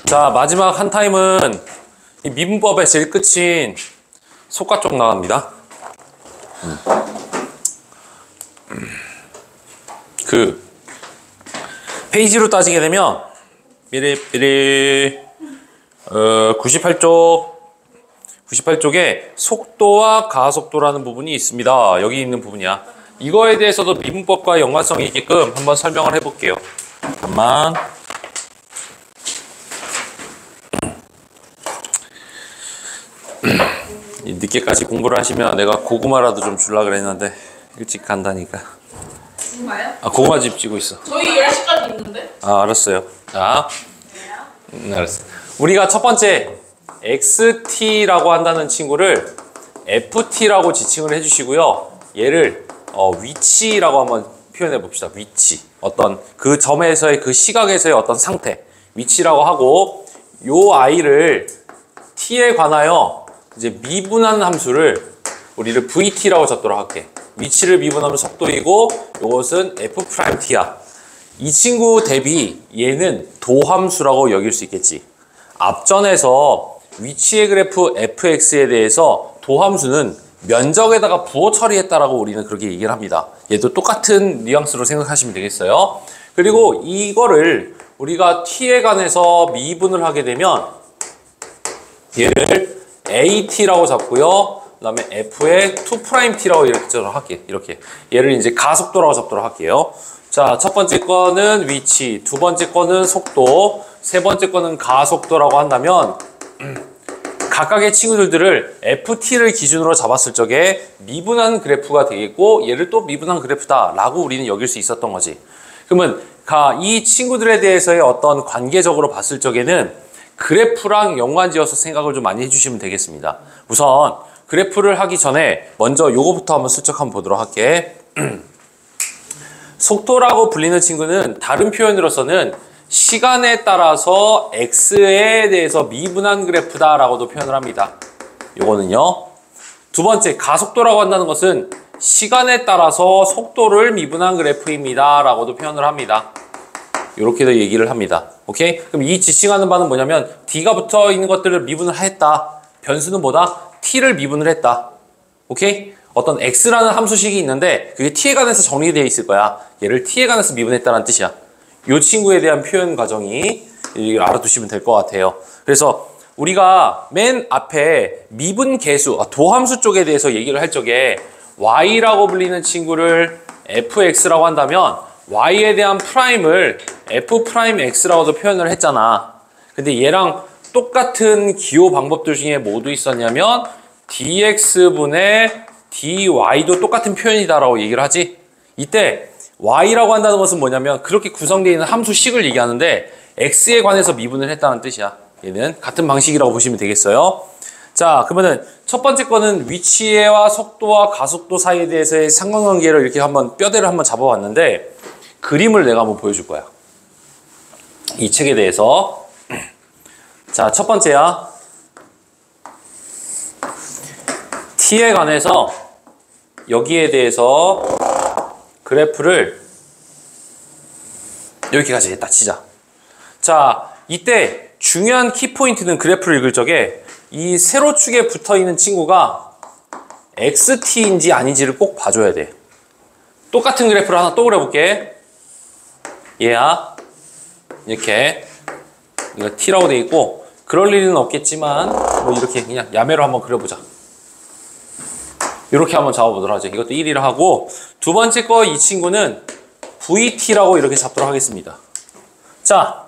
자, 마지막 한 타임은 이 미분법의 제일 끝인 속가 쪽 나갑니다. 그 페이지로 따지게 되면 삐리삐리 98쪽에 속도와 가속도라는 부분이 있습니다. 여기 있는 부분이야. 이거에 대해서도 미분법과 연관성이 있게끔 한번 설명을 해볼게요. 잠깐만. 늦게까지 공부를 하시면 내가 고구마라도 좀 주려고 그랬는데 일찍 간다니까. 고구마요? 아, 고구마집 찌고 있어. 저희 10시까지 있는데? 아, 알았어요. 자, 알았어. 우리가 첫 번째 XT라고 한다는 친구를 FT라고 지칭을 해주시고요. 얘를 위치라고 한번 표현해 봅시다. 위치. 어떤 그 점에서의 그 시각에서의 어떤 상태. 위치라고 하고 요 아이를 T에 관하여 이제 미분한 함수를 우리를 VT라고 잡도록 할게. 위치를 미분하면 속도이고 이것은 F'T야. 이 친구 대비 얘는 도함수라고 여길 수 있겠지. 앞전에서 위치의 그래프 fx에 대해서 도함수는 면적에다가 부호 처리했다라고 우리는 그렇게 얘기를 합니다. 얘도 똑같은 뉘앙스로 생각하시면 되겠어요. 그리고 이거를 우리가 t에 관해서 미분을 하게 되면 얘를 at라고 잡고요. 그 다음에 f의 2't라고 이렇게 잡도록 할게. 이렇게 얘를 이제 가속도라고 잡도록 할게요. 자, 첫 번째 거는 위치, 두 번째 거는 속도, 세 번째 거는 가속도라고 한다면 각각의 친구들을 FT를 기준으로 잡았을 적에 미분한 그래프가 되겠고 얘를 또 미분한 그래프다 라고 우리는 여길 수 있었던 거지. 그러면 이 친구들에 대해서의 어떤 관계적으로 봤을 적에는 그래프랑 연관지어서 생각을 좀 많이 해주시면 되겠습니다. 우선 그래프를 하기 전에 먼저 요거부터 한번 슬쩍 한번 보도록 할게. 속도라고 불리는 친구는 다른 표현으로서는 시간에 따라서 x에 대해서 미분한 그래프다라고도 표현을 합니다. 요거는요. 두 번째, 가속도라고 한다는 것은 시간에 따라서 속도를 미분한 그래프입니다 라고도 표현을 합니다. 이렇게도 얘기를 합니다. 오케이? 그럼 이 지칭하는 바는 뭐냐면 d가 붙어 있는 것들을 미분을 했다. 변수는 뭐다? t를 미분을 했다. 오케이? 어떤 x라는 함수식이 있는데 그게 t에 관해서 정리되어 있을 거야. 얘를 t에 관해서 미분했다는 뜻이야. 이 친구에 대한 표현 과정이 이걸 알아두시면 될 것 같아요. 그래서 우리가 맨 앞에 미분 계수, 도함수 쪽에 대해서 얘기를 할 적에 y라고 불리는 친구를 fx라고 한다면 y에 대한 프라임을 f'x라고도 표현을 했잖아. 근데 얘랑 똑같은 기호 방법들 중에 뭐도 있었냐면 dx분의 dy도 똑같은 표현이다라고 얘기를 하지. 이때 y라고 한다는 것은 뭐냐면 그렇게 구성되어 있는 함수식을 얘기하는데 x에 관해서 미분을 했다는 뜻이야. 얘는 같은 방식이라고 보시면 되겠어요. 자, 그러면은 첫 번째 거는 위치와 속도와 가속도 사이에 대해서의 상관관계를 이렇게 한번 뼈대를 한번 잡아봤는데 그림을 내가 한번 보여줄 거야. 이 책에 대해서. 자, 첫 번째야. t에 관해서 여기에 대해서 그래프를 이렇게 가지겠다 치자. 자, 이때 중요한 키포인트는 그래프를 읽을 적에 이 세로축에 붙어있는 친구가 XT인지 아닌지를 꼭 봐줘야 돼. 똑같은 그래프를 하나 또 그려볼게. 얘야. 이렇게 이거 T라고 돼 있고 그럴 일은 없겠지만 뭐 이렇게 그냥 야매로 한번 그려보자. 이렇게 한번 잡아보도록 하죠. 이것도 1이라 하고 두 번째 거 이 친구는 VT라고 이렇게 잡도록 하겠습니다. 자,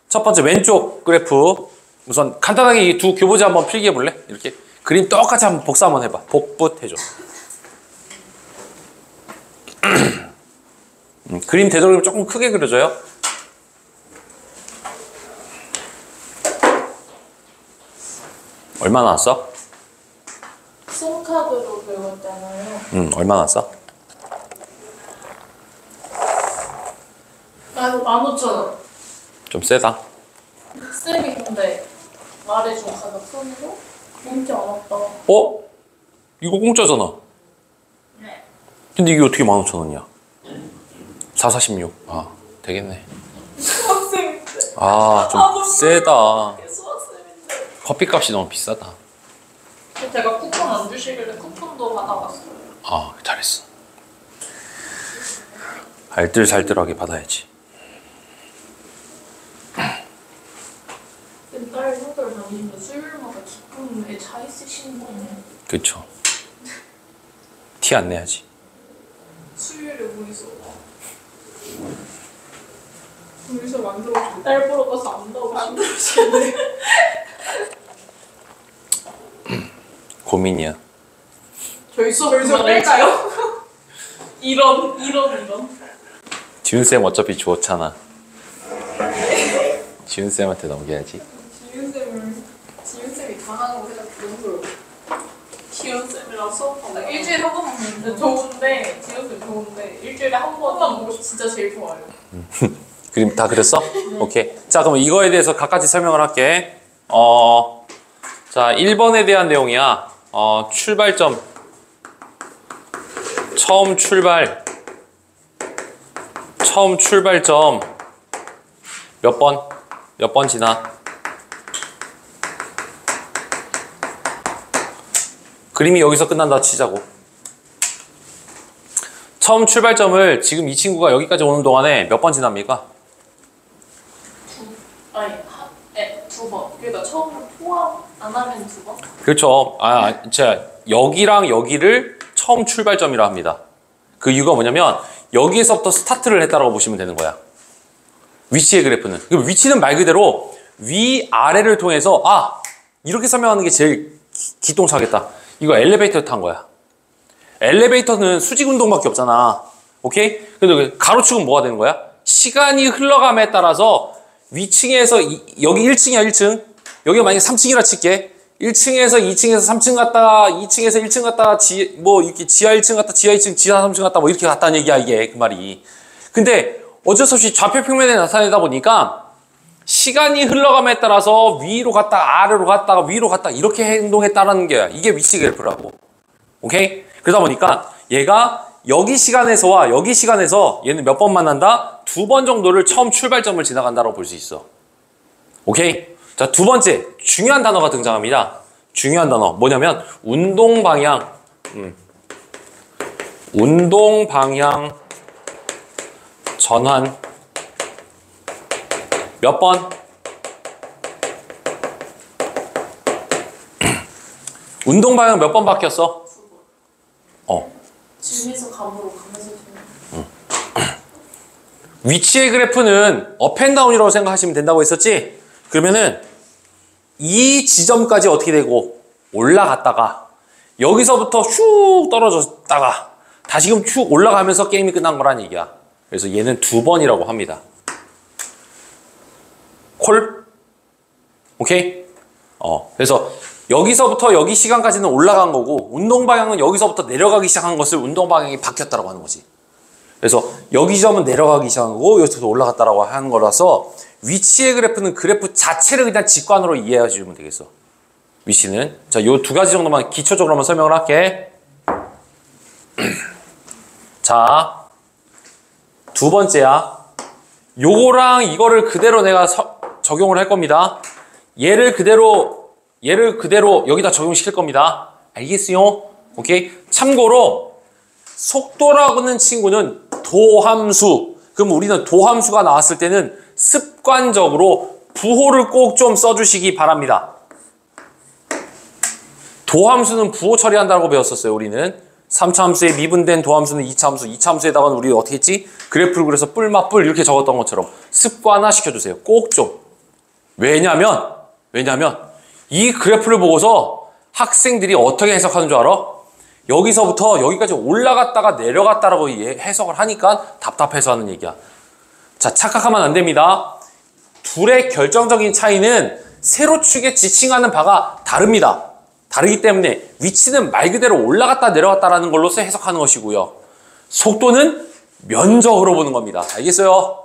첫 번째 왼쪽 그래프 우선 간단하게 이 두 교보지 한번 필기해 볼래? 이렇게 그림 똑같이 한번 복사 한번 해봐. 복붙해줘. 그림 되도록이면 조금 크게 그려줘요. 얼마 나왔어? sim카드로 긁었잖아요. 얼마 나왔어? 15,000원. 좀 세다. 쌤이 근데 말해준 가격 손으로 인지 않았다. 어? 이거 공짜잖아. 네. 근데 이게 어떻게 15,000원이야? 4, 46. 아, 되겠네. 학생인데. 아, 좀 세다. 수학쌤인데. 커피값이 너무 비싸다. 제가 쿠폰 안 주시길래 쿠폰도 받아봤어요. 아, 잘했어. 알뜰살뜰하게 받아야지. 딸 학교를 다니시면 수요일마다 기쁨에 차 있으시는 거네. 그쵸. 티 안 내야지. 수요일에 우리서 만들어주고 딸 보러 가서 안 나오시네. 고민이야. 저희 수업 뺄까요? 이런. 지훈쌤 어차피 좋잖아. 지훈쌤한테 넘겨야지. 지윤쌤이 강하고 해서 그런 걸. 지윤쌤이랑 수업하고 일주일에 한 번만 보는데 좋은데 지윤쌤 좋은데 일주일에 한 번만 보고 진짜 제일 좋아요. 그림 다 그렸어? 오케이. 자, 그럼 이거에 대해서 각가지 설명을 할게. 자, 1번에 대한 내용이야. 출발점. 처음 출발점. 몇 번 지나? 그림이 여기서 끝난다 치자고. 처음 출발점을 지금 이 친구가 여기까지 오는 동안에 몇 번 지납니까? 두 번. 그러니까 처음으로 포함 안 하면 두 번? 그렇죠. 자, 여기랑 여기를 처음 출발점이라 합니다. 그 이유가 뭐냐면 여기에서부터 스타트를 했다라고 보시면 되는 거야. 위치의 그래프는. 위치는 말 그대로 위아래를 통해서 이렇게 설명하는 게 제일 기똥차겠다. 이거 엘리베이터 탄 거야. 엘리베이터는 수직 운동밖에 없잖아. 오케이? 근데 가로축은 뭐가 되는 거야? 시간이 흘러감에 따라서 위층에서 여기 1층이야 1층. 여기가 만약에 3층이라 칠게. 1층에서 2층에서 3층 갔다 2층에서 1층 갔다 이렇게 지하 1층 갔다 지하 2층 지하 3층 갔다 뭐 이렇게 갔다는 얘기야 이게 그 말이. 근데 어쩔 수 없이 좌표 평면에 나타내다 보니까 시간이 흘러감에 따라서 위로 갔다 아래로 갔다가 위로 갔다 이렇게 행동했다라는 게 이게 위치 그래프라고. 오케이? 그러다 보니까 얘가 여기 시간에서와 여기 시간에서 얘는 몇 번 만난다? 2번 정도를 처음 출발점을 지나간다고 볼 수 있어. 오케이? 자, 두 번째 중요한 단어가 등장합니다. 중요한 단어 뭐냐면 운동 방향. 운동 방향 전환. 몇 번? 운동 방향 몇 번 바뀌었어? 중에서 감으로 가면서 위치의 그래프는 업앤다운이라고 생각하시면 된다고 했었지? 그러면은 이 지점까지 어떻게 되고 올라갔다가 여기서부터 슉 떨어졌다가 다시금 쭉 올라가면서 게임이 끝난 거란 얘기야. 그래서 얘는 2번이라고 합니다. 콜? 오케이? 그래서 여기서부터 여기 시간까지는 올라간 거고 운동 방향은 여기서부터 내려가기 시작한 것을 운동 방향이 바뀌었다라고 하는 거지. 그래서 여기 지점은 내려가기 시작한 거고 여기서부터 올라갔다라고 하는 거라서 위치의 그래프는 그래프 자체를 그냥 직관으로 이해해 주면 되겠어. 위치는. 자, 요 두 가지 정도만 기초적으로만 설명을 할게. 자, 두 번째야. 요거랑 이거를 그대로 내가 적용을 할 겁니다. 얘를 그대로 여기다 적용시킬 겁니다. 알겠어요? 오케이? 참고로 속도라고 하는 친구는 도함수. 그럼 우리는 도함수가 나왔을 때는 습관적으로 부호를 꼭 좀 써주시기 바랍니다. 도함수는 부호 처리한다고 배웠었어요. 우리는 3차 함수에 미분된 도함수는 2차 함수, 2차 함수에다가는 우리 어떻게 했지? 그래프를 그래서 뿔맛뿔 이렇게 적었던 것처럼 습관화 시켜주세요. 꼭 좀. 왜냐면 이 그래프를 보고서 학생들이 어떻게 해석하는 줄 알아? 여기서부터 여기까지 올라갔다가 내려갔다라고 해석을 하니까 답답해서 하는 얘기야. 자, 착각하면 안 됩니다. 둘의 결정적인 차이는 세로축에 지칭하는 바가 다릅니다. 다르기 때문에 위치는 말 그대로 올라갔다 내려갔다라는 걸로서 해석하는 것이고요. 속도는 면적으로 보는 겁니다. 알겠어요?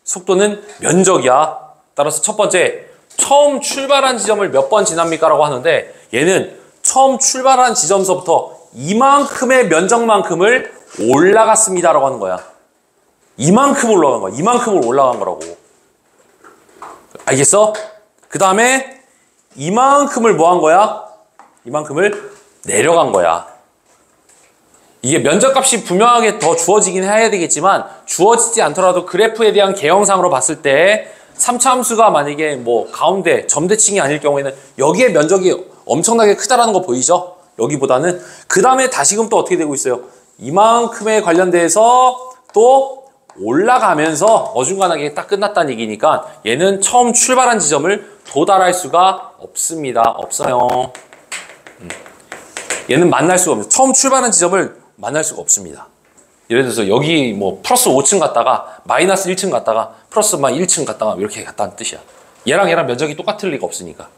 속도는 면적이야. 따라서 첫 번째, 처음 출발한 지점을 몇 번 지납니까? 라고 하는데 얘는 처음 출발한 지점서부터 이만큼의 면적만큼을 올라갔습니다. 라고 하는 거야. 이만큼 올라간 거야. 이만큼을 올라간 거라고. 알겠어? 그 다음에 이만큼을 뭐 한 거야? 이만큼을 내려간 거야. 이게 면적값이 분명하게 더 주어지긴 해야 되겠지만 주어지지 않더라도 그래프에 대한 개형상으로 봤을 때 3차 함수가 만약에 뭐 가운데 점대칭이 아닐 경우에는 여기에 면적이 엄청나게 크다라는 거 보이죠? 여기보다는. 그 다음에 다시금 또 어떻게 되고 있어요? 이만큼에 관련돼서 또 올라가면서 어중간하게 딱 끝났다는 얘기니까 얘는 처음 출발한 지점을 도달할 수가 없습니다. 없어요. 얘는 만날 수가 없어요. 처음 출발한 지점을 만날 수가 없습니다. 예를 들어서 여기 뭐 플러스 5층 갔다가 마이너스 1층 갔다가 플러스 1층 갔다가 이렇게 갔다는 뜻이야. 얘랑 면적이 똑같을 리가 없으니까.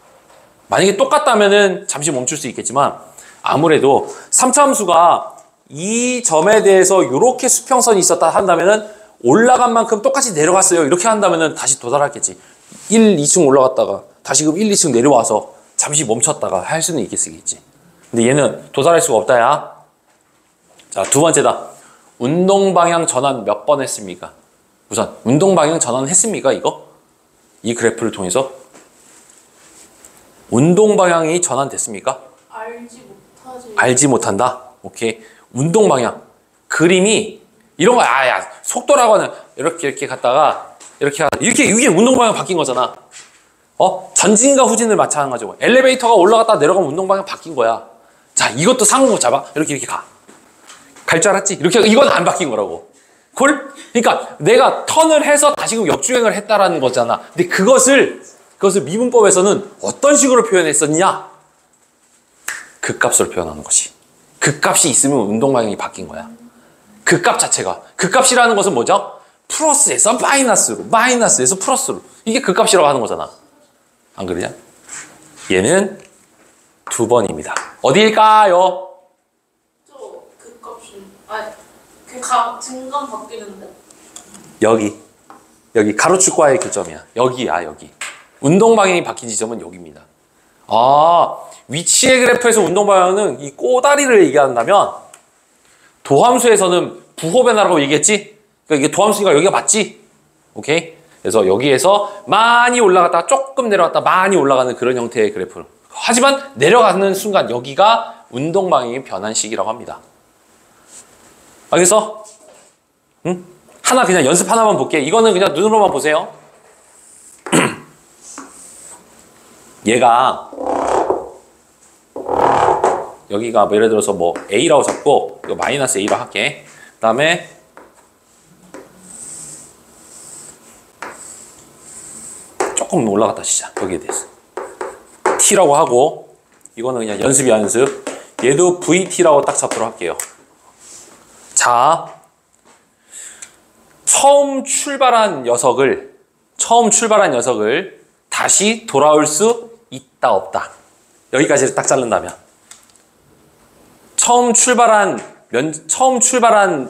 만약에 똑같다면은 잠시 멈출 수 있겠지만 아무래도 3차 함수가 이 점에 대해서 이렇게 수평선이 있었다 한다면은 올라간 만큼 똑같이 내려갔어요. 이렇게 한다면은 다시 도달하겠지. 1, 2층 올라갔다가 다시금 1, 2층 내려와서 잠시 멈췄다가 할 수는 있겠지. 근데 얘는 도달할 수가 없다, 야. 자, 두 번째다. 운동 방향 전환 몇 번 했습니까? 우선 운동 방향 전환 했습니까? 이거? 이 그래프를 통해서 운동 방향이 전환됐습니까? 알지 못한다. 오케이. 운동 방향. 그림이 이런 거 야 속도라고 하는 이렇게 갔다가 이렇게 이게 운동 방향 바뀐 거잖아. 전진과 후진을 마찬가지고 엘리베이터가 올라갔다 내려가면 운동 방향 바뀐 거야. 자, 이것도 상호 잡아. 이렇게 가. 갈 줄 알았지? 이렇게 이건 안 바뀐 거라고. 콜? 그러니까 내가 턴을 해서 다시금 역주행을 했다라는 거잖아. 근데 그것을 미분법에서는 어떤 식으로 표현했었냐? 극값으로 표현하는 것이. 극값이 있으면 운동 방향이 바뀐 거야. 극값 자체가. 극값이라는 것은 뭐죠? 플러스에서 마이너스로, 마이너스에서 플러스로. 이게 극값이라고 하는 거잖아. 안 그러냐? 얘는 2번입니다. 어디일까요? 증감 바뀌는데? 여기 가로축과의 교점이야. 여기야, 여기. 운동 방향이 바뀐 지점은 여기입니다. 위치의 그래프에서 운동 방향은 이 꼬다리를 얘기한다면 도함수에서는 부호 변화라고 얘기했지? 그러니까 이게 도함수니까 여기가 맞지? 오케이? 그래서 여기에서 많이 올라갔다가 조금 내려갔다 많이 올라가는 그런 형태의 그래프. 하지만 내려가는 순간 여기가 운동 방향이 변한 시기라고 합니다. 알겠어? 응? 하나 그냥 연습 하나만 볼게. 이거는 그냥 눈으로만 보세요. 얘가 여기가 예를 들어서 뭐 A라고 잡고 이거 마이너스 A라고 할게. 그 다음에 조금 올라갔다 시작. 여기에 대해서 T라고 하고 이거는 그냥 연습이야, 연습. 얘도 VT라고 딱 잡도록 할게요. 자, 처음 출발한 녀석을 다시 돌아올 수 있다, 없다. 여기까지를 딱 자른다면 처음 출발한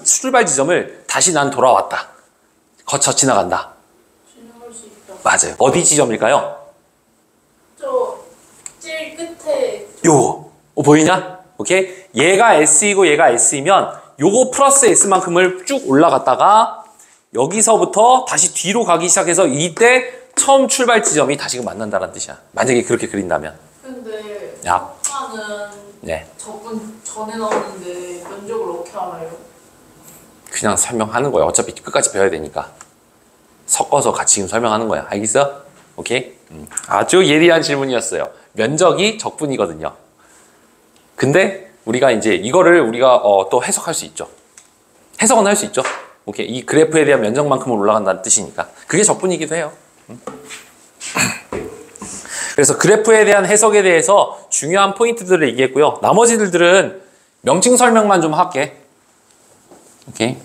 출발 지점을 다시 난 돌아왔다. 거쳐 지나간다. 지나갈 수 있다. 맞아요. 어디 지점일까요? 저 제일 끝에. 요거. 보이냐? 오케이. 얘가 S이고 얘가 S이면 요거 플러스 S만큼을 쭉 올라갔다가 여기서부터 다시 뒤로 가기 시작해서 이때 처음 출발 지점이 다시금 만난다는 뜻이야. 만약에 그렇게 그린다면. 근데 야. 성과는 네. 저분 전에 나오는데 면적을 어떻게 알아요? 그냥 설명하는 거야. 어차피 끝까지 배워야 되니까. 섞어서 같이 지금 설명하는 거야. 알겠어? 오케이? 아주 예리한 질문이었어요. 면적이 적분이거든요. 근데 우리가 이제 이거를 우리가 또 해석할 수 있죠. 해석은 할 수 있죠. 오케이. 이 그래프에 대한 면적만큼은 올라간다는 뜻이니까. 그게 적분이기도 해요. 그래서 그래프에 대한 해석에 대해서 중요한 포인트들을 얘기했고요. 나머지들은 명칭 설명만 좀 할게. 오케이.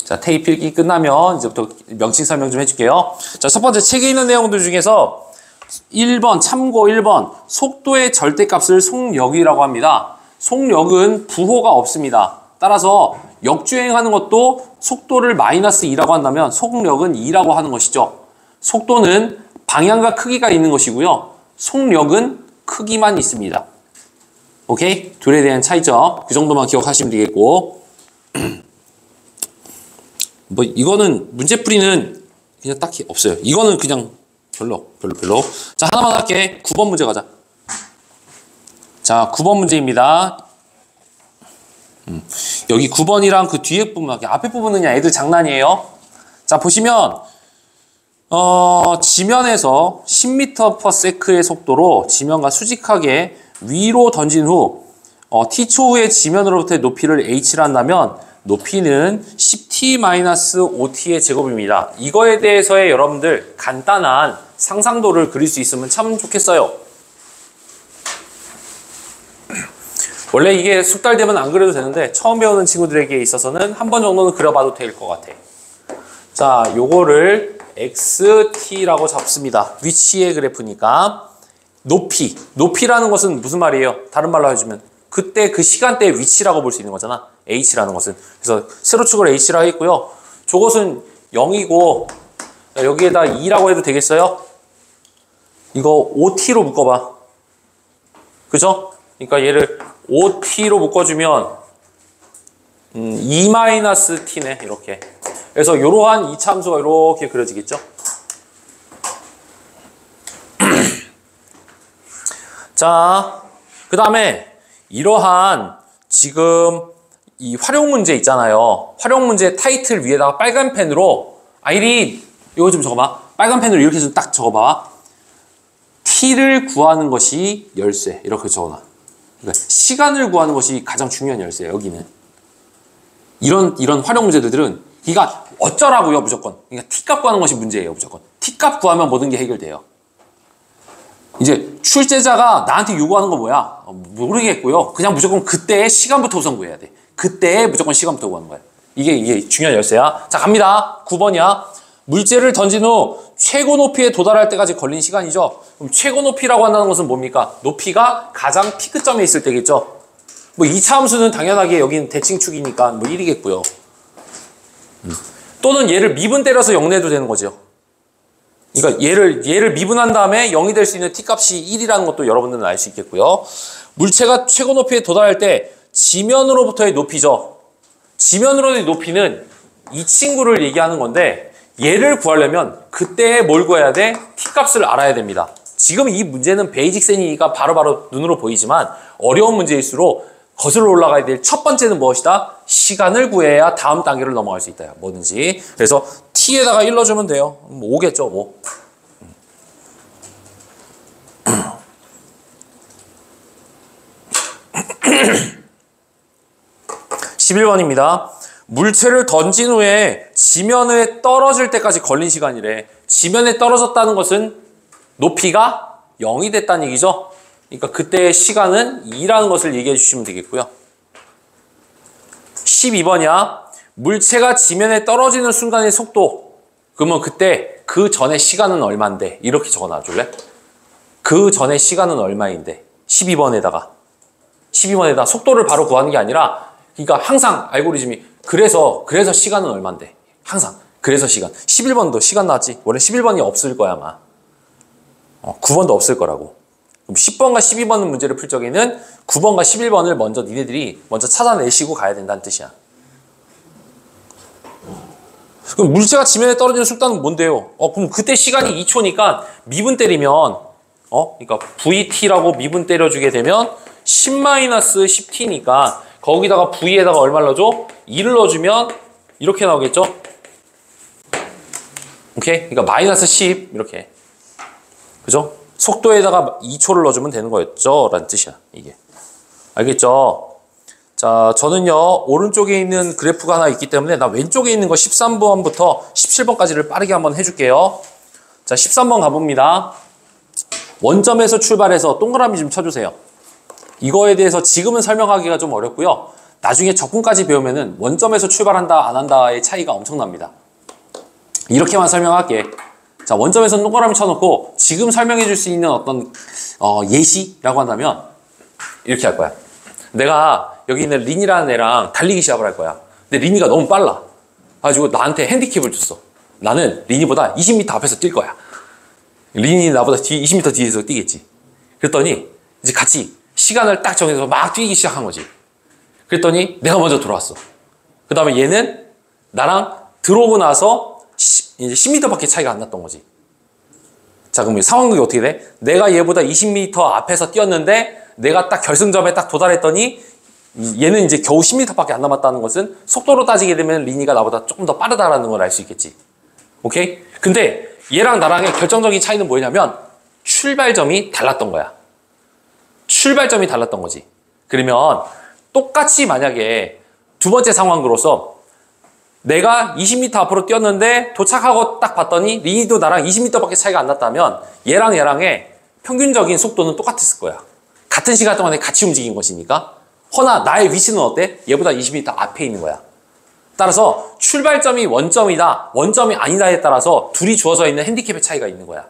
자, 테이프 필기 끝나면 이제부터 명칭 설명 좀 해줄게요. 자, 첫 번째 책에 있는 내용들 중에서 1번, 참고 1번. 속도의 절대값을 속력이라고 합니다. 속력은 부호가 없습니다. 따라서 역주행하는 것도 속도를 마이너스 2라고 한다면 속력은 2라고 하는 것이죠. 속도는 방향과 크기가 있는 것이고요. 속력은 크기만 있습니다. 오케이? 둘에 대한 차이점. 그 정도만 기억하시면 되겠고. 뭐 이거는 문제풀이는 그냥 딱히 없어요. 이거는 그냥 별로. 자, 하나만 할게. 9번 문제 가자. 자, 9번 문제입니다. 여기 9번이랑 그 뒤에 부분, 앞에 부분은 그냥 애들 장난이에요. 자, 보시면 지면에서 10m/s의 속도로 지면과 수직하게 위로 던진 후 t초 후에 지면으로부터의 높이를 h를 한다면 높이는 10t-5t의 제곱입니다. 이거에 대해서의 여러분들 간단한 상상도를 그릴 수 있으면 참 좋겠어요. 원래 이게 숙달 되면 안 그려도 되는데 처음 배우는 친구들에게 있어서는 한 번 정도는 그려봐도 될 것 같아. 자, 요거를 xt라고 잡습니다. 위치의 그래프니까 높이라는 것은 무슨 말이에요? 다른 말로 해주면 그때 그 시간대의 위치라고 볼 수 있는 거잖아. h라는 것은. 그래서 세로축을 h라고 했고요. 저것은 0이고 여기에다 2라고 해도 되겠어요? 이거 5t로 묶어봐. 그죠? 그러니까 얘를 5t로 묶어주면 2-t네. 이렇게. 그래서 이러한 이차함수가 이렇게 그려지겠죠? 자, 그 다음에 이러한 지금 이 활용 문제 있잖아요. 활용 문제 타이틀 위에다가 빨간 펜으로 아이린 이거 좀 적어봐. 빨간 펜으로 이렇게 좀 딱 적어봐. t를 구하는 것이 열쇠. 이렇게 적어놔. 그러니까 시간을 구하는 것이 가장 중요한 열쇠예요. 여기는 이런 활용 문제들은 그러니까 어쩌라고요 무조건. 그러니까 t값 구하는 것이 문제예요 무조건. t값 구하면 모든 게 해결돼요. 이제 출제자가 나한테 요구하는 거 뭐야? 모르겠고요. 그냥 무조건 그때의 시간부터 우선 구해야 돼. 그때의 무조건 시간부터 구하는 거야. 이게 중요한 열쇠야. 자, 갑니다. 9번이야. 물체를 던진 후 최고 높이에 도달할 때까지 걸린 시간이죠. 그럼 최고 높이라고 한다는 것은 뭡니까? 높이가 가장 피크점에 있을 때겠죠. 뭐 2차 함수는 당연하게 여기는 대칭축이니까 뭐 1이겠고요. 또는 얘를 미분 때려서 0 내도 되는 거죠. 그러니까 얘를 미분한 다음에 0이 될 수 있는 t값이 1이라는 것도 여러분들은 알 수 있겠고요. 물체가 최고 높이에 도달할 때 지면으로부터의 높이죠. 지면으로의 높이는 이 친구를 얘기하는 건데 얘를 구하려면 그때 뭘 구해야 돼? t값을 알아야 됩니다. 지금 이 문제는 베이직센이니까 바로바로 눈으로 보이지만 어려운 문제일수록 거슬러 올라가야 될 첫 번째는 무엇이다? 시간을 구해야 다음 단계를 넘어갈 수 있다. 뭐든지. 그래서 t에다가 1 넣어주면 돼요. 5겠죠, 뭐. 11번입니다. 물체를 던진 후에 지면에 떨어질 때까지 걸린 시간이래. 지면에 떨어졌다는 것은 높이가 0이 됐다는 얘기죠. 그러니까 그때의 시간은 2라는 것을 얘기해 주시면 되겠고요. 12번이야. 물체가 지면에 떨어지는 순간의 속도. 그러면 그때 그 전의 시간은 얼마인데? 이렇게 적어 놔줄래? 그 전의 시간은 얼마인데? 12번에다가 속도를 바로 구하는 게 아니라 그러니까 항상 알고리즘이 그래서 시간은 얼마인데? 항상 그래서 시간. 11번도 시간 나왔지? 원래 11번이 없을 거야 아마. 9번도 없을 거라고. 그럼 10번과 12번 문제를 풀 적에는 9번과 11번을 니네들이 먼저 찾아내시고 가야 된다는 뜻이야. 그럼 물체가 지면에 떨어지는速도는 뭔데요? 그럼 그때 시간이 2초니까 미분 때리면 그러니까 VT라고 미분 때려주게 되면 10-10t니까 거기다가 V에다가 얼마를 넣어줘? 2를 넣어주면 이렇게 나오겠죠? 오케이? 그러니까 -10 이렇게. 그죠? 속도에다가 2초를 넣어주면 되는 거였죠? 라는 뜻이야, 이게. 알겠죠? 자, 저는요, 오른쪽에 있는 그래프가 하나 있기 때문에 나 왼쪽에 있는 거 13번부터 17번까지를 빠르게 한번 해줄게요. 자, 13번 가봅니다. 원점에서 출발해서 동그라미 좀 쳐주세요. 이거에 대해서 지금은 설명하기가 좀 어렵고요. 나중에 적분까지 배우면은 원점에서 출발한다, 안 한다의 차이가 엄청납니다. 이렇게만 설명할게. 자, 원점에서 동그라미 쳐놓고 지금 설명해 줄 수 있는 어떤 예시라고 한다면 이렇게 할 거야. 내가 여기 있는 린이라는 애랑 달리기 시합을 할 거야. 근데 린이가 너무 빨라. 가지고 나한테 핸디캡을 줬어. 나는 린이보다 20m 앞에서 뛸 거야. 린이 나보다 20m 뒤에서 뛰겠지. 그랬더니 이제 같이 시간을 딱 정해서 막 뛰기 시작한 거지. 그랬더니 내가 먼저 들어왔어. 그 다음에 얘는 나랑 들어오고 나서 이제 10m밖에 차이가 안 났던 거지. 자, 그럼 상황극이 어떻게 돼? 내가 얘보다 20m 앞에서 뛰었는데 내가 딱 결승점에 딱 도달했더니 얘는 이제 겨우 10m밖에 안 남았다는 것은 속도로 따지게 되면 리니가 나보다 조금 더 빠르다라는 걸 알 수 있겠지. 오케이? 근데 얘랑 나랑의 결정적인 차이는 뭐냐면 출발점이 달랐던 거야. 출발점이 달랐던 거지. 그러면 똑같이 만약에 두 번째 상황으로서 내가 20m 앞으로 뛰었는데 도착하고 딱 봤더니 리니도 나랑 20m밖에 차이가 안 났다면 얘랑의 평균적인 속도는 똑같았을 거야. 같은 시간 동안에 같이 움직인 것이니까. 허나 나의 위치는 어때? 얘보다 20m 앞에 있는 거야. 따라서 출발점이 원점이다, 원점이 아니다에 따라서 둘이 주어져 있는 핸디캡의 차이가 있는 거야.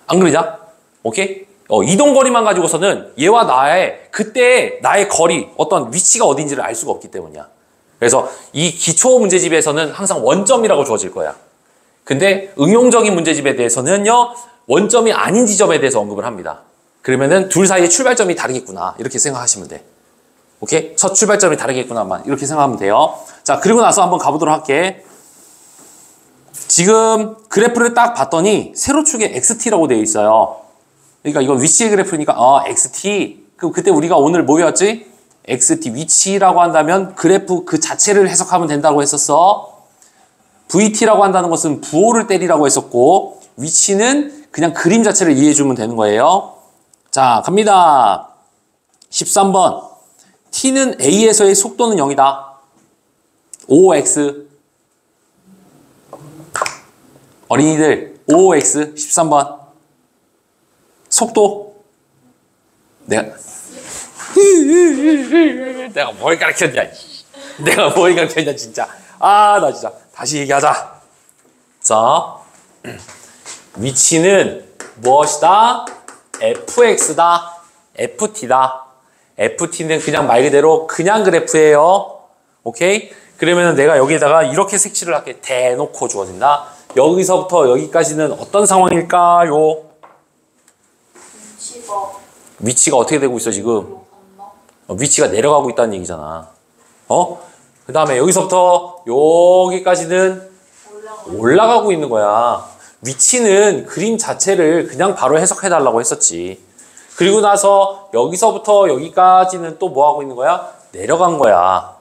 안 그러냐? 오케이? 이동거리만 가지고서는 얘와 나의 그때의 나의 거리, 어떤 위치가 어딘지를 알 수가 없기 때문이야. 그래서 이 기초 문제집에서는 항상 원점이라고 주어질 거야. 근데 응용적인 문제집에 대해서는요, 원점이 아닌 지점에 대해서 언급을 합니다. 그러면은 둘 사이의 출발점이 다르겠구나, 이렇게 생각하시면 돼. 오케이? 첫 출발점이 다르겠구나만 이렇게 생각하면 돼요. 자, 그리고 나서 한번 가보도록 할게. 지금 그래프를 딱 봤더니 세로축에 XT라고 되어 있어요. 그러니까 이건 위치의 그래프니까 XT. 그럼 그때 우리가 오늘 뭐 배웠지? XT 위치라고 한다면 그래프 그 자체를 해석하면 된다고 했었어. VT라고 한다는 것은 부호를 때리라고 했었고 위치는 그냥 그림 자체를 이해해주면 되는 거예요. 자, 갑니다. 13번. T는 A에서의 속도는 0이다. OX. 어린이들, OX 13번. 속도. 내가 뭘 가르쳤냐. 내가 뭘 가르쳤냐, 진짜. 나 진짜. 다시 얘기하자. 자, 위치는 무엇이다? FX다. FT다. FT는 그냥 말 그대로 그냥 그래프예요. 오케이? 그러면 내가 여기에다가 이렇게 색칠을 할게. 대놓고 주어진다. 여기서부터 여기까지는 어떤 상황일까요? 위치가 어떻게 되고 있어 지금? 위치가 내려가고 있다는 얘기잖아. 그 다음에 여기서부터 여기까지는 올라가고 있는 거야. 위치는 그림 자체를 그냥 바로 해석해달라고 했었지. 그리고 나서 여기서부터 여기까지는 또 뭐 하고 있는 거야? 내려간 거야.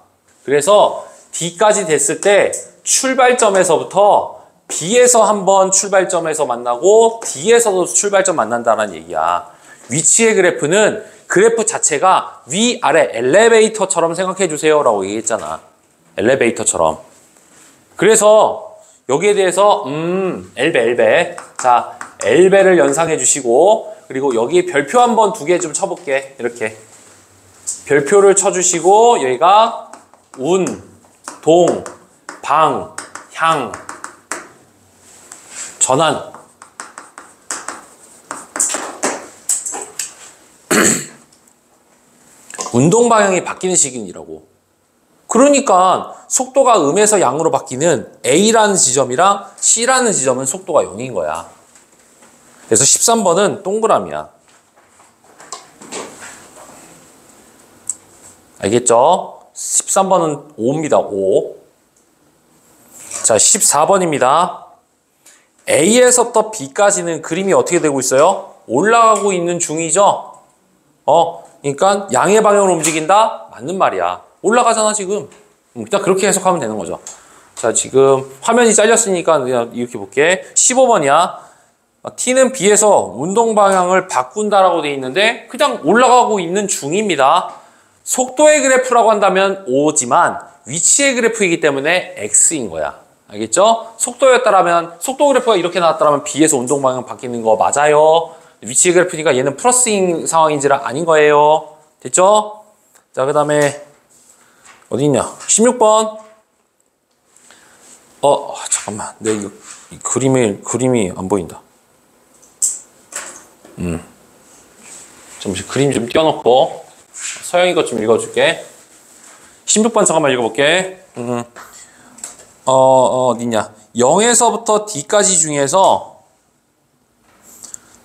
그래서 D까지 됐을 때 출발점에서부터 B에서 한번 출발점에서 만나고 D에서도 출발점 만난다는 얘기야. 위치의 그래프는 그래프 자체가 위아래 엘리베이터처럼 생각해 주세요 라고 얘기했잖아. 엘리베이터처럼. 그래서 여기에 대해서 엘베. 자, 엘베를 연상해 주시고 그리고 여기에 별표 한번 두 개 좀 쳐볼게. 이렇게 별표를 쳐주시고 여기가 운, 동, 방, 향, 전환. 운동 방향이 바뀌는 시기이라고. 그러니까 속도가 음에서 양으로 바뀌는 A라는 지점이랑 C라는 지점은 속도가 0인 거야. 그래서 13번은 동그라미야. 알겠죠? 13번은 5입니다. 5. 자, 14번입니다. A에서부터 B까지는 그림이 어떻게 되고 있어요? 올라가고 있는 중이죠? 그러니까 양의 방향으로 움직인다? 맞는 말이야. 올라가잖아, 지금. 일단 그렇게 해석하면 되는 거죠. 자, 지금 화면이 잘렸으니까 그냥 이렇게 볼게. 15번이야. T는 B에서 운동 방향을 바꾼다라고 되어 있는데 그냥 올라가고 있는 중입니다. 속도의 그래프라고 한다면 O지만 위치의 그래프이기 때문에 X인 거야. 알겠죠? 속도였다라면 속도 그래프가 이렇게 나왔다라면 B에서 운동 방향 바뀌는 거 맞아요. 위치의 그래프니까 얘는 플러스인 상황인지라 아닌 거예요. 됐죠? 자, 그 다음에 어디 있냐? 16번. 잠깐만. 내 이거 이 그림이 안 보인다. 잠시 그림 좀 띄워놓고 서영이 것 좀 읽어줄게. 16번 잠깐만 읽어볼게. 어디냐? 0에서부터 D까지 중에서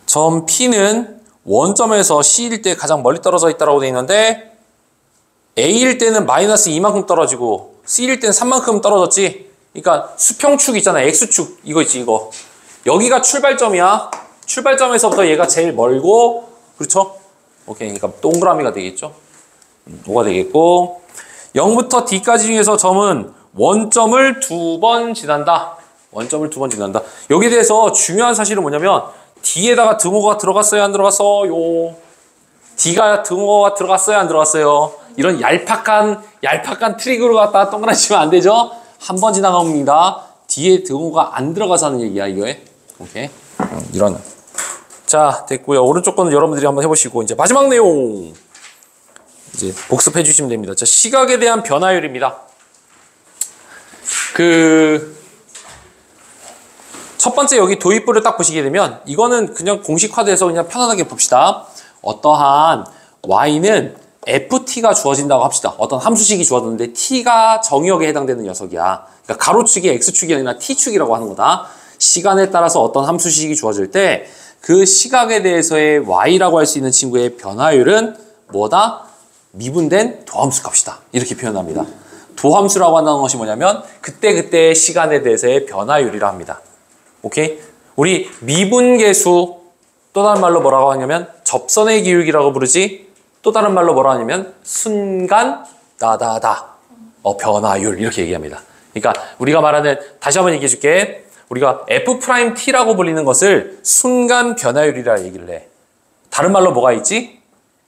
점 P는 원점에서 C일 때 가장 멀리 떨어져 있다고 되어 있는데 A일 때는 마이너스 2만큼 떨어지고 C일 때는 3만큼 떨어졌지. 그러니까 수평축 있잖아. X축 이거 있지 이거. 여기가 출발점이야. 출발점에서부터 얘가 제일 멀고, 그렇죠? 오케이. 그러니까 동그라미가 되겠죠? 5가 되겠고, 0부터 D까지 중에서 점은 원점을 2번 지난다. 원점을 2번 지난다. 여기에 대해서 중요한 사실은 뭐냐면, D에다가 등호가 들어갔어요? 안 들어갔어요? D가 등호가 들어갔어요? 안 들어갔어요? 이런 얄팍한 트릭으로 갖다 동그라미 치면 안 되죠? 한 번 지나갑니다. 뒤에 등호가 안 들어가서 하는 얘기야, 이거에. 오케이. 이런. 자, 됐고요. 오른쪽 거는 여러분들이 한번 해보시고, 이제 마지막 내용. 이제 복습해 주시면 됩니다. 자, 시각에 대한 변화율입니다. 첫 번째 여기 도입부를 딱 보시게 되면, 이거는 그냥 공식화돼서 그냥 편안하게 봅시다. 어떠한 y는 ft가 주어진다고 합시다. 어떤 함수식이 주어졌는데 t가 정의역에 해당되는 녀석이야. 그러니까 가로축이 x축이 아니라 t축이라고 하는 거다. 시간에 따라서 어떤 함수식이 주어질 때 그 시각에 대해서의 y라고 할 수 있는 친구의 변화율은 뭐다? 미분된 도함수 값이다. 이렇게 표현합니다. 도함수라고 한다는 것이 뭐냐면 그때그때의 시간에 대해서의 변화율이라 합니다. 오케이? 우리 미분계수, 또 다른 말로 뭐라고 하냐면 접선의 기울기라고 부르지. 또 다른 말로 뭐라 하냐면 순간 변화율 이렇게 얘기합니다. 그러니까 우리가 말하는, 다시 한번 얘기해 줄게. 우리가 F'T라고 불리는 것을 순간 변화율이라 얘기를 해. 다른 말로 뭐가 있지?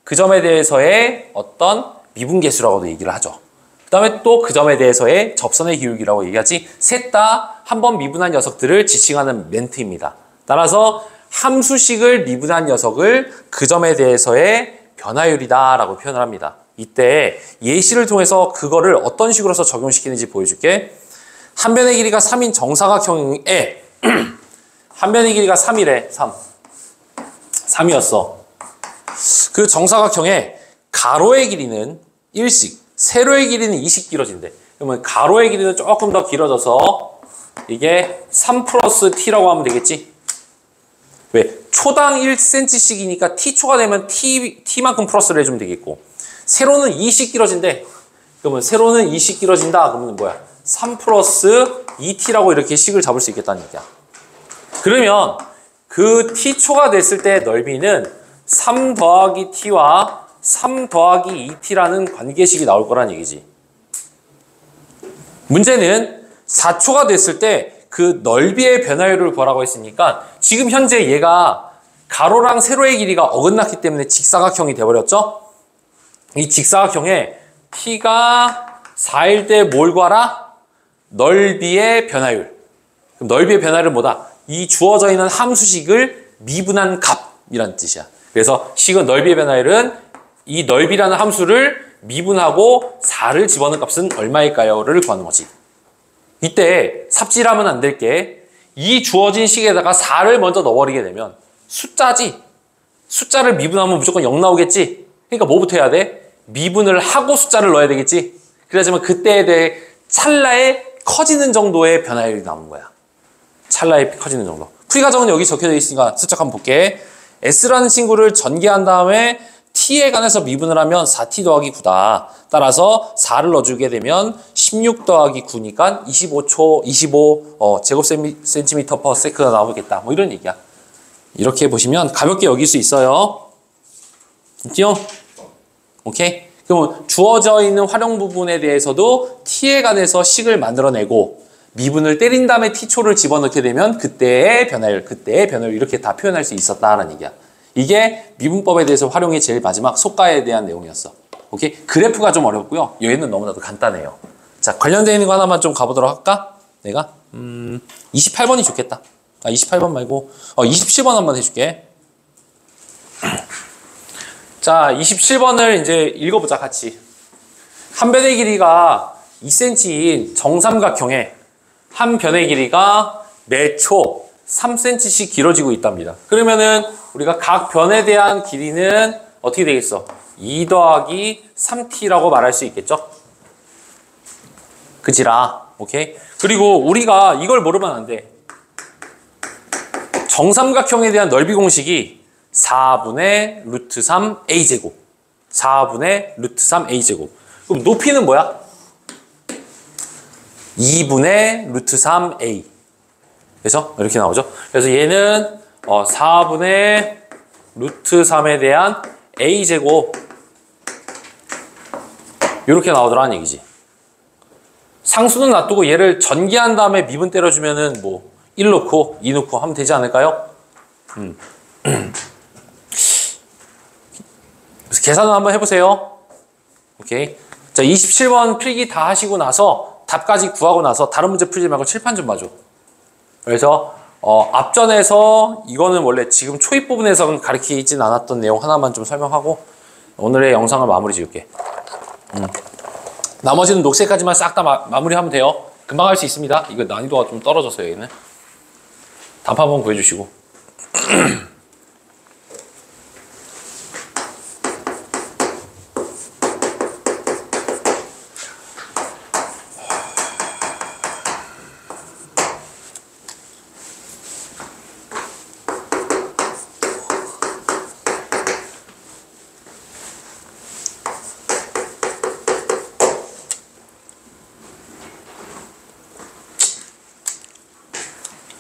그 점에 대해서의 어떤 미분계수라고도 얘기를 하죠. 그 다음에 또 그 점에 대해서의 접선의 기울기라고 얘기하지. 셋 다 한 번 미분한 녀석들을 지칭하는 멘트입니다. 따라서 함수식을 미분한 녀석을 그 점에 대해서의 변화율이다 라고 표현을 합니다. 이때 예시를 통해서 그거를 어떤 식으로서 적용시키는지 보여줄게. 한 변의 길이가 3인 정사각형에 한 변의 길이가 3이래. 3이었어. 그 정사각형에 가로의 길이는 1씩, 세로의 길이는 2씩 길어진대. 그러면 가로의 길이는 조금 더 길어져서 이게 3 플러스 t라고 하면 되겠지? 왜? 초당 1cm씩이니까 t초가 되면 t만큼 플러스를 해주면 되겠고, 세로는 2씩 길어진대. 그러면 세로는 2씩 길어진다. 그러면 뭐야? 3 플러스 2t라고 이렇게 식을 잡을 수 있겠다는 얘기야. 그러면 그 t초가 됐을 때 넓이는 3 더하기 t와 3 더하기 2t라는 관계식이 나올 거란 얘기지. 문제는 4초가 됐을 때 그 넓이의 변화율을 구하라고 했으니까 지금 현재 얘가 가로랑 세로의 길이가 어긋났기 때문에 직사각형이 돼버렸죠? 이 직사각형에 t가 4일 때 뭘 구하라? 넓이의 변화율. 그럼 넓이의 변화율은 뭐다? 이 주어져 있는 함수식을 미분한 값이라는 뜻이야. 그래서 식은 넓이의 변화율은 이 넓이라는 함수를 미분하고 4를 집어넣은 값은 얼마일까요?를 구하는 거지. 이때 삽질하면 안 될 게, 이 주어진 식에다가 4를 먼저 넣어버리게 되면 숫자지. 숫자를 미분하면 무조건 0 나오겠지. 그러니까 뭐부터 해야 돼? 미분을 하고 숫자를 넣어야 되겠지. 그래야지만 그때에 대해 찰나에 커지는 정도의 변화율이 나오는 거야. 찰나에 커지는 정도. 풀이 과정은 여기 적혀져 있으니까 슬쩍 한번 볼게. S라는 친구를 전개한 다음에 T에 관해서 미분을 하면 4T 더하기 9다. 따라서 4를 넣어주게 되면 16 더하기 9니까 25 제곱센티미터 퍼 세크가 나오겠다. 뭐 이런 얘기야. 이렇게 보시면 가볍게 여길 수 있어요. 있죠? 오케이? 그럼 주어져 있는 활용 부분에 대해서도 T에 관해서 식을 만들어내고 미분을 때린 다음에 T초를 집어넣게 되면 그때의 변화율 이렇게 다 표현할 수 있었다라는 얘기야. 이게 미분법에 대해서 활용의 제일 마지막 속가에 대한 내용이었어. 오케이? 그래프가 좀 어렵고요. 얘는 너무나도 간단해요. 자, 관련되어 있는 거 하나만 좀 가보도록 할까? 내가 28번이 좋겠다. 28번 말고 27번 한번 해줄게. 자, 27번을 이제 읽어보자, 같이. 한 변의 길이가 2cm인 정삼각형에 한 변의 길이가 매 초 3cm씩 길어지고 있답니다. 그러면은 우리가 각 변에 대한 길이는 어떻게 되겠어? 2 더하기 3t라고 말할 수 있겠죠? 그지라. 오케이? 그리고 우리가 이걸 모르면 안 돼. 정삼각형에 대한 넓이 공식이 4분의 루트 3 a제곱. 4분의 루트 3 a제곱. 그럼 높이는 뭐야? 2분의 루트 3 a. 그래서 이렇게 나오죠. 그래서 얘는 4분의 루트 3에 대한 a제곱 이렇게 나오더라는 얘기지. 상수는 놔두고 얘를 전개한 다음에 미분 때려주면은 뭐 1 넣고 2 넣고 하면 되지 않을까요? 그래서 계산을 한번 해보세요. 오케이. 자, 27번 필기 다 하시고 나서 답까지 구하고 나서 다른 문제 풀지 말고 칠판 좀 봐줘. 그래서 앞전에서 이거는 원래 지금 초입 부분에서는 가르치진 않았던 내용 하나만 좀 설명하고 오늘의 영상을 마무리 지을게. 나머지는 녹색까지만 싹 다 마무리하면 돼요. 금방 할 수 있습니다. 이거 난이도가 좀 떨어졌어요, 여기는. 답 한번 구해주시고.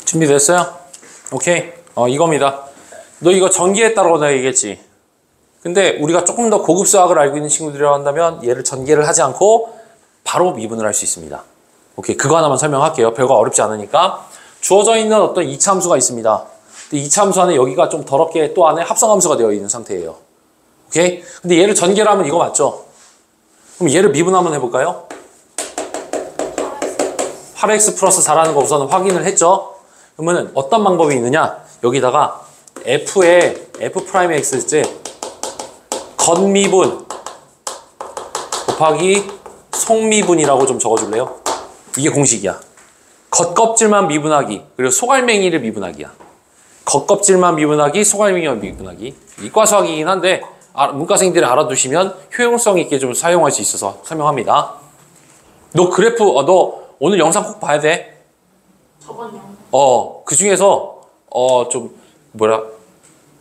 준비됐어요? 오케이. 이겁니다. 너 이거 전개했다고 내가 얘기했지. 근데 우리가 조금 더 고급 수학을 알고 있는 친구들이라고 한다면 얘를 전개를 하지 않고 바로 미분을 할 수 있습니다. 오케이. 그거 하나만 설명할게요. 별거 어렵지 않으니까. 주어져 있는 어떤 이차함수가 있습니다. 근데 이차함수 안에 여기가 좀 더럽게 또 안에 합성함수가 되어 있는 상태예요. 오케이. 근데 얘를 전개를 하면 이거 맞죠? 그럼 얘를 미분 한번 해볼까요? 8x 플러스 4라는 거 우선 확인을 했죠? 그러면은 어떤 방법이 있느냐? 여기다가 f의 f'x제 겉미분 곱하기 속미분이라고 좀 적어줄래요? 이게 공식이야. 겉껍질만 미분하기 그리고 속알맹이를 미분하기야. 겉껍질만 미분하기 속알맹이만 미분하기. 이과 수학이긴 한데 문과생들이 알아두시면 효용성 있게 좀 사용할 수 있어서 설명합니다. 너 그래프 너 오늘 영상 꼭 봐야 돼. 저번 영상. 그 중에서 좀 뭐라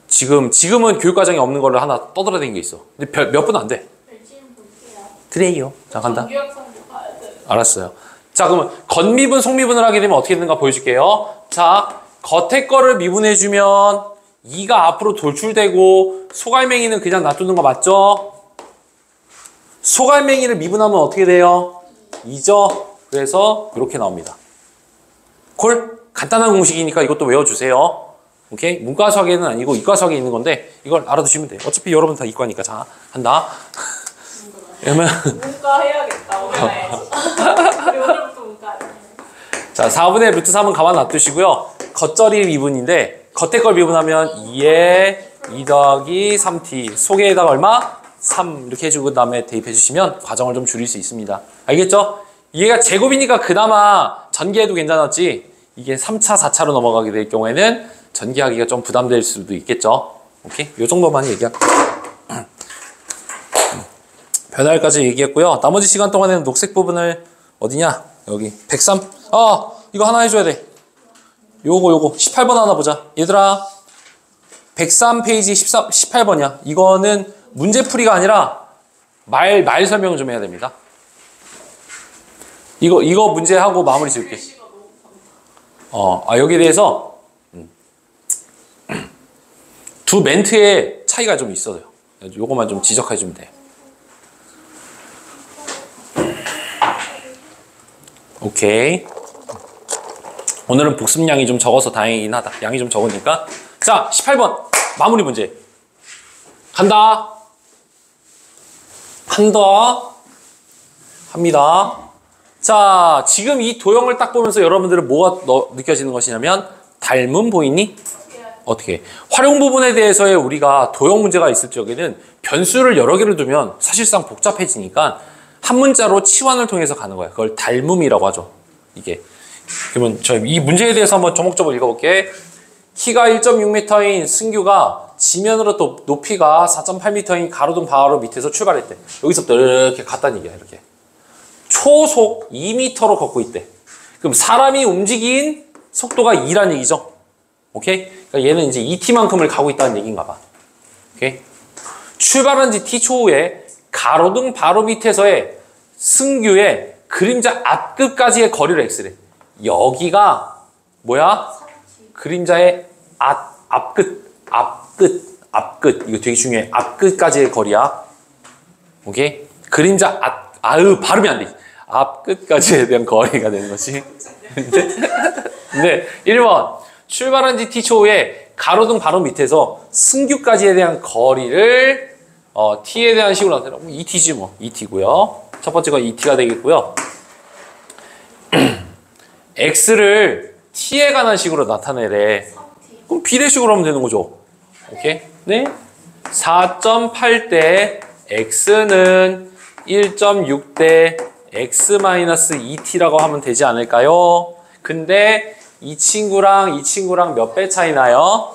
지금은 교육과정이 없는 거를 하나 떠들어댄 게 있어. 근데 몇 분 안 돼. 열심히 볼게요. 그래요. 자 간다. 정규학생도 봐야 돼. 알았어요. 자 그러면 겉미분 속미분을 하게 되면 어떻게 되는가 보여줄게요. 자 겉에 거를 미분해주면 2가 앞으로 돌출되고 속알맹이는 그냥 놔두는 거 맞죠? 속알맹이를 미분하면 어떻게 돼요? 2죠? 그래서 이렇게 나옵니다. 콜? 간단한 공식이니까 이것도 외워주세요. 오케이? 문과 수학에는 아니고 이과 수학에 있는 건데 이걸 알아두시면 돼요. 어차피 여러분 다 이과니까. 자, 한다. 그러면 문과 해야겠다. 오늘 해야지. 우리 오늘부터 문과 해야지. 자, 4분의 루트 3은 가만 놔두시고요. 겉절이 미분인데 겉에 걸 미분하면 2에 2 더하기 3t 속에다가 얼마? 3 이렇게 해주고 그 다음에 대입해 주시면 과정을 좀 줄일 수 있습니다. 알겠죠? 얘가 제곱이니까 그나마 전개해도 괜찮았지 이게 3차, 4차로 넘어가게 될 경우에는 전개하기가 좀 부담될 수도 있겠죠. 오케이? 요 정도만 얘기할게요. 변화까지 얘기했고요. 나머지 시간 동안에는 녹색 부분을 어디냐? 여기 103. 이거 하나 해줘야 돼. 요거 18번 하나 보자. 얘들아 103페이지 18번이야. 이거는 문제풀이가 아니라 말 설명 좀 해야 됩니다. 이거 문제하고 마무리 지을게. 여기에 대해서 두 멘트의 차이가 좀 있어요. 요거만 좀 지적해 주면 돼. 오케이. 오늘은 복습량이 좀 적어서 다행이긴 하다. 양이 좀 적으니까. 자, 18번 마무리 문제. 간다. 합니다. 자, 지금 이 도형을 딱 보면서 여러분들은 뭐가 느껴지는 것이냐면 닮음 보이니? 어떻게? 활용 부분에 대해서의 우리가 도형 문제가 있을 적에는 변수를 여러 개를 두면 사실상 복잡해지니까 한 문자로 치환을 통해서 가는 거야. 그걸 닮음이라고 하죠. 이게. 그러면 이 문제에 대해서 한번 조목조목 읽어볼게. 키가 1.6m인 승규가 지면으로 또 높이가 4.8m인 가로등 바로 밑에서 출발했대. 여기서부터 이렇게 갔다는 얘기야. 이렇게. 초속 2m로 걷고 있대. 그럼 사람이 움직인 속도가 2란 얘기죠. 오케이? 그러니까 얘는 이제 2t만큼을 가고 있다는 얘기인가 봐. 오케이? 출발한 지 t초후에 가로등 바로 밑에서의 승규의 그림자 앞끝까지의 거리를 x래. 여기가 뭐야? 그림자의 앞 앞끝. 이거 되게 중요해. 앞끝까지의 거리야. 오케이? 그림자 발음이 안 돼. 앞끝까지에 대한 거리가 되는 거지. 근데 1번 출발한 지 t초 후에 가로등 바로 밑에서 승규까지에 대한 거리를 t에 대한 식으로 나타내고 et지 뭐. et고요. 첫 번째가 et가 되겠고요. x를 t에 관한 식으로 나타내래. 그럼 비례식으로 하면 되는 거죠. 오케이? 네? 4.8대 x는 1.6대 x-2t라고 하면 되지 않을까요? 근데 이 친구랑 몇 배 차이 나요?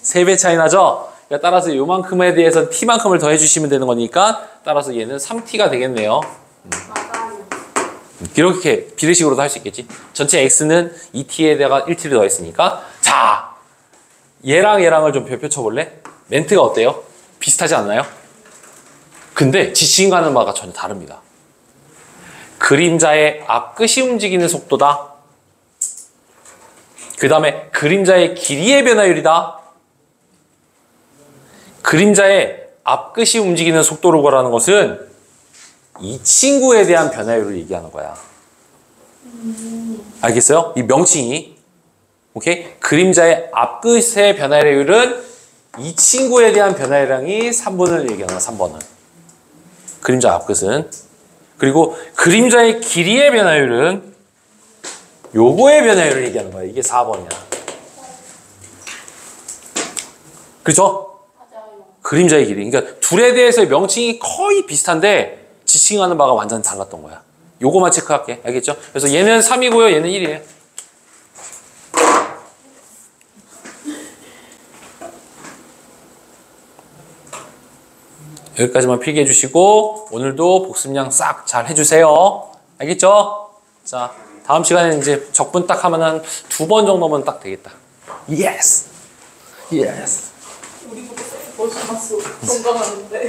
3배. 3배 차이 나죠? 그러니까 따라서 요만큼에 대해서 t만큼을 더 해주시면 되는 거니까 따라서 얘는 3t가 되겠네요. 맞아요. 이렇게 비례식으로도 할 수 있겠지. 전체 x는 2t에다가 1t를 더했으니까. 자, 얘랑을 좀 펼쳐볼래? 멘트가 어때요? 비슷하지 않나요? 근데 지침과는 바가 전혀 다릅니다. 그림자의 앞끝이 움직이는 속도다. 그 다음에 그림자의 길이의 변화율이다. 그림자의 앞끝이 움직이는 속도를 구하라는 것은 이 친구에 대한 변화율을 얘기하는 거야. 알겠어요? 이 명칭이. 오케이? 그림자의 앞끝의 변화율은 이 친구에 대한 변화량이 3번을 얘기하는 거야. 3번은. 그림자 앞끝은. 그리고 그림자의 길이의 변화율은 요거의 변화율을 얘기하는 거야. 이게 4번이야. 그렇죠? 맞아요. 그림자의 길이. 그러니까 둘에 대해서의 명칭이 거의 비슷한데 지칭하는 바가 완전 달랐던 거야. 요거만 체크할게. 알겠죠? 그래서 얘는 3이고요. 얘는 1이에요. 여기까지만 필기해 주시고 오늘도 복습량 싹 잘 해주세요. 알겠죠? 자, 다음 시간에 이제 적분 딱 하면 한 2번 정도면 딱 되겠다. 예스! 예스! 우리보다 벌써 났어. 건강하는데.